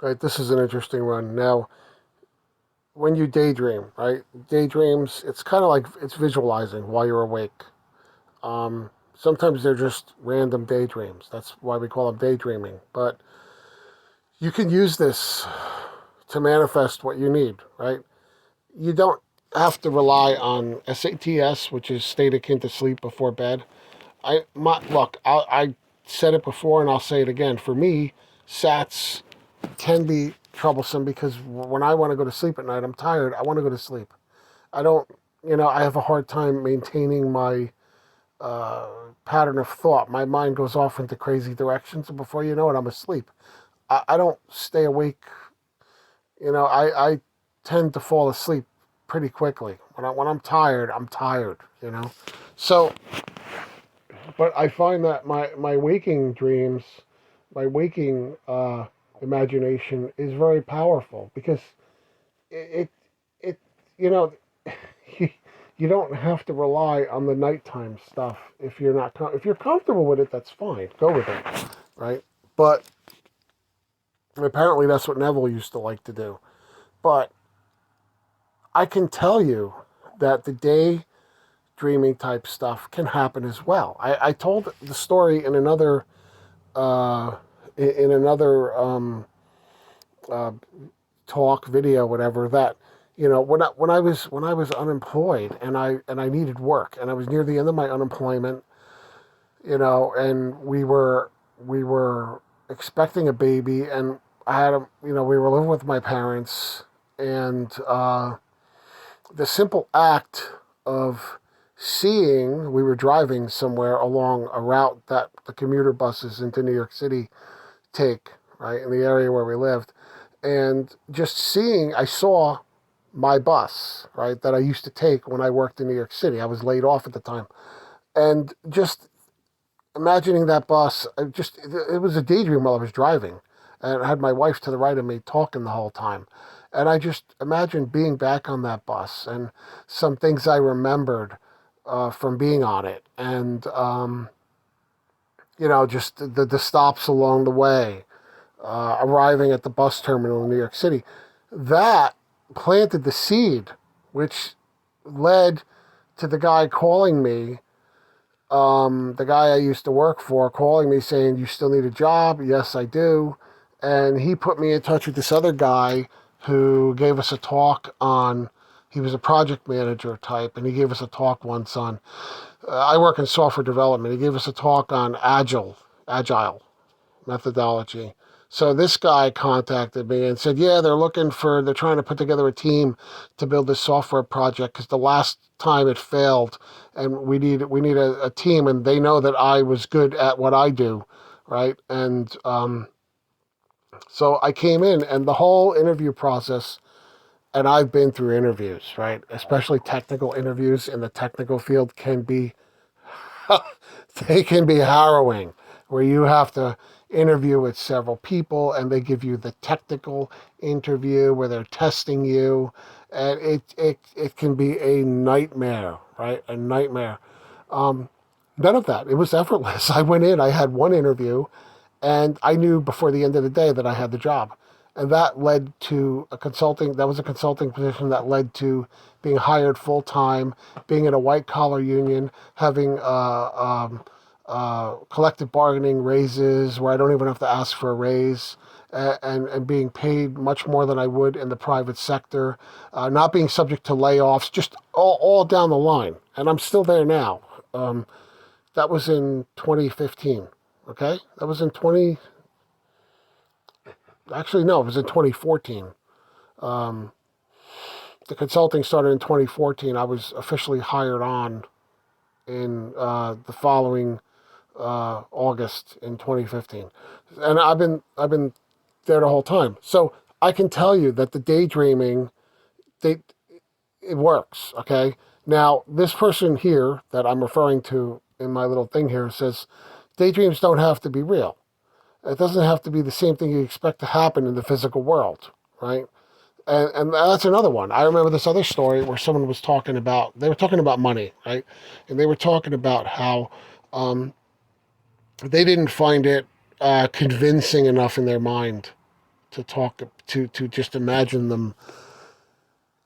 Right, this is an interesting one. Now, when you daydream, right? Daydreams, it's kind of like it's visualizing while you're awake. Sometimes they're just random daydreams. That's why we call them daydreaming. But you can use this to manifest what you need, right? You don't have to rely on SATS, which is state akin to sleep before bed. I said it before and I'll say it again. For me, SATs can be troublesome because when I want to go to sleep at night, I'm tired. I want to go to sleep. I don't, I have a hard time maintaining my uh, pattern of thought. My mind goes off into crazy directions, and before you know it, I'm asleep. I don't stay awake. I tend to fall asleep pretty quickly. When I'm tired, I'm tired. So, but I find that my waking dreams, my waking imagination is very powerful because it, it you know, you don't have to rely on the nighttime stuff if you're not if you're comfortable with it. That's fine. Go with it, right? But apparently that's what Neville used to like to do. But I can tell you that the day dreaming type stuff can happen as well. I told the story uh, in another uh, talk, video, whatever, that when I was unemployed and I needed work and I was near the end of my unemployment, and we were expecting a baby, and I had we were living with my parents, and the simple act of seeing, we were driving somewhere along a route that the commuter buses into New York City take, right, in the area where we lived. And just seeing, I saw my bus, right, that I used to take when I worked in New York City. I was laid off at the time. And just imagining that bus, it was a daydream while I was driving. And I had my wife to the right of me talking the whole time. And I just imagined being back on that bus and some things I remembered from being on it. And, just the stops along the way, arriving at the bus terminal in New York City. That planted the seed, which led to the guy calling me, the guy I used to work for, calling me saying, "You still need a job?" Yes, I do. And he put me in touch with this other guy who gave us a talk on, he was a project manager type, and he gave us a talk once on, I work in software development. He gave us a talk on agile methodology. So this guy contacted me and said, "Yeah, they're trying to put together a team to build this software project because the last time it failed, and we need a team, and they know that I was good at what I do, right?" And so I came in, and the whole interview process, and I've been through interviews, right? Especially technical interviews in the technical field can be they can be harrowing, where you have to interview with several people and they give you the technical interview where they're testing you, and it can be a nightmare, right? A nightmare. None of that. It was effortless. I went in, I had one interview, and I knew before the end of the day that I had the job. And that led to that was a consulting position that led to being hired full time, being in a white collar union, having collective bargaining raises where I don't even have to ask for a raise, and being paid much more than I would in the private sector, not being subject to layoffs, just all down the line. And I'm still there now. That was in 2015. Okay, that was in 20. Actually, no, it was in 2014. Um, the consulting started in 2014. I was officially hired on in the following August in 2015, and I've been there the whole time. So I can tell you that the daydreaming, they it works. Okay, now this person here that I'm referring to in my little thing here says daydreams don't have to be real. It doesn't have to be the same thing you expect to happen in the physical world, right? And that's another one. I remember this other story where someone was they were talking about money, right? And they were talking about how they didn't find it convincing enough in their mind to talk to just imagine them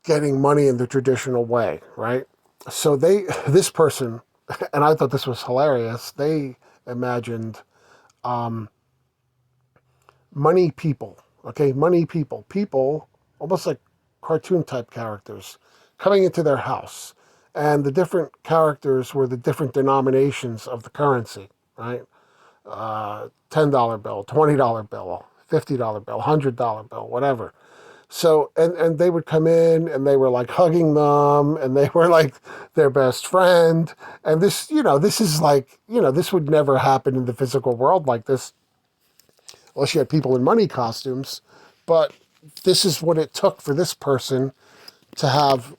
getting money in the traditional way, right? So this person, and I thought this was hilarious. They imagined money people, okay, money people, almost like cartoon type characters, coming into their house, and the different characters were the different denominations of the currency, right? $10 bill, $20 bill, $50 bill, $100 bill, whatever. So and they would come in and they were like hugging them and they were like their best friend. And this, this is like, this would never happen in the physical world like this unless you had people in money costumes. But this is what it took for this person to have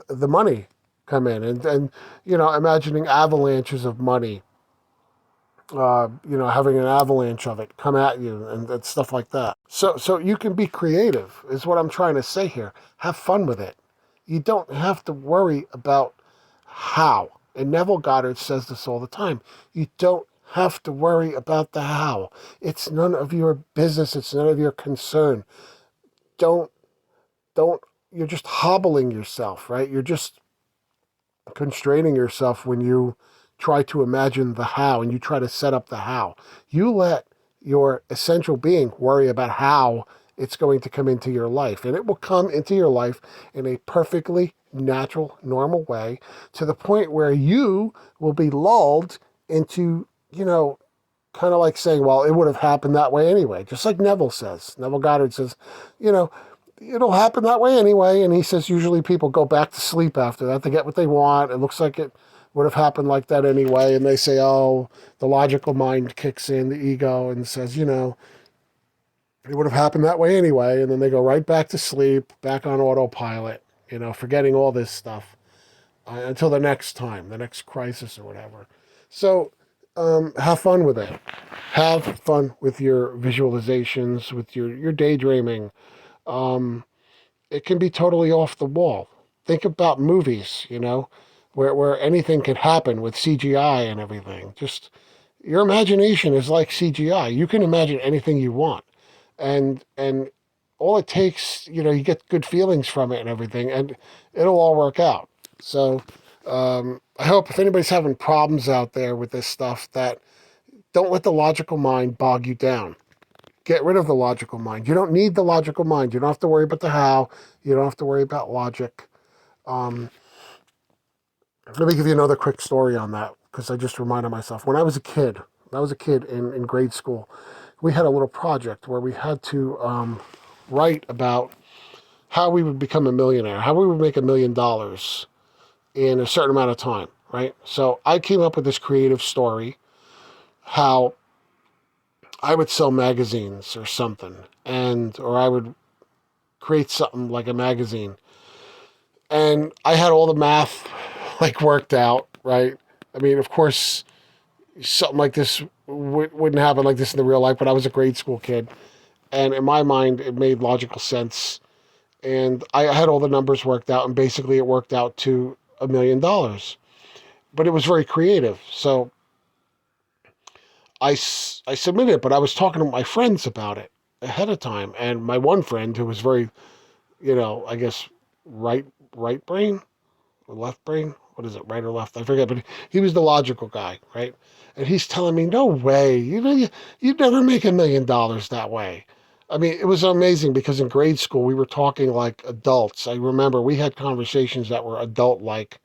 the money come in and imagining avalanches of money, having an avalanche of it come at you and stuff like that. So you can be creative, is what I'm trying to say here. Have fun with it. You don't have to worry about how. And Neville Goddard says this all the time. You don't have to worry about the how. It's none of your business. It's none of your concern. Don't, you're just hobbling yourself, right? You're just constraining yourself when you try to imagine the how and you try to set up the how. You let your essential being worry about how it's going to come into your life. And it will come into your life in a perfectly natural, normal way to the point where you will be lulled into, kind of like saying, well, it would have happened that way anyway. Just like Neville says. Neville Goddard says, it'll happen that way anyway. And he says usually people go back to sleep after that. They get what they want. It looks like it would have happened like that anyway. And they say, oh, the logical mind kicks in, the ego, and says, it would have happened that way anyway. And then they go right back to sleep, back on autopilot, forgetting all this stuff until the next time, the next crisis or whatever. So have fun with it. Have fun with your visualizations, with your daydreaming. It can be totally off the wall. Think about movies, where anything can happen with CGI and everything. Just your imagination is like CGI. You can imagine anything you want, and all it takes, you get good feelings from it and everything, and it'll all work out. So I hope if anybody's having problems out there with this stuff, that don't let the logical mind bog you down. Get rid of the logical mind. You don't need the logical mind. You don't have to worry about the how. You don't have to worry about logic. Let me give you another quick story on that because I just reminded myself. When I was a kid in grade school, we had a little project where we had to write about how we would become a millionaire, how we would make $1 million in a certain amount of time, right? So I came up with this creative story, how I would sell magazines or something, or I would create something like a magazine. And I had all the math like worked out, right? I mean, of course, something like this wouldn't happen like this in the real life, but I was a grade school kid. And in my mind, it made logical sense. And I had all the numbers worked out, and basically it worked out to $1 million. But it was very creative. So I submitted it, but I was talking to my friends about it ahead of time. And my one friend, who was very, I guess, right brain or left brain. What is it, right or left? I forget, but he was the logical guy, right? And he's telling me, no way, you'd never make $1 million that way. I mean, it was amazing because in grade school, we were talking like adults. I remember we had conversations that were adult-like.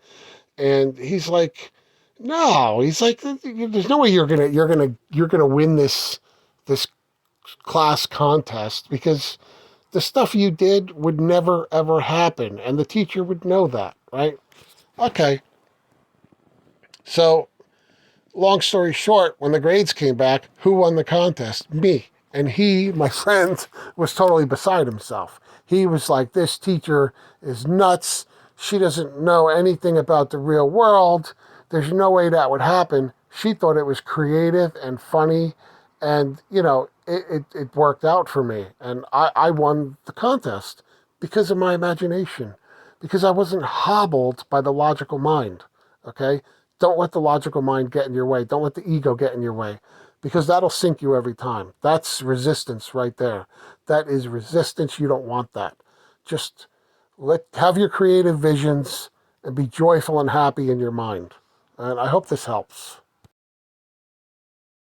And he's like, no, he's like, there's no way you're gonna win this class contest because the stuff you did would never ever happen, and the teacher would know that, right? Okay. So, long story short, when the grades came back, who won the contest? Me. And he, my friend, was totally beside himself. He was like, this teacher is nuts. She doesn't know anything about the real world. There's no way that would happen. She thought it was creative and funny. And, it worked out for me. And I won the contest because of my imagination, because I wasn't hobbled by the logical mind. Okay? Don't let the logical mind get in your way. Don't let the ego get in your way. because that'll sink you every time. That's resistance right there. That is resistance. You don't want that. Just have your creative visions and be joyful and happy in your mind. And I hope this helps.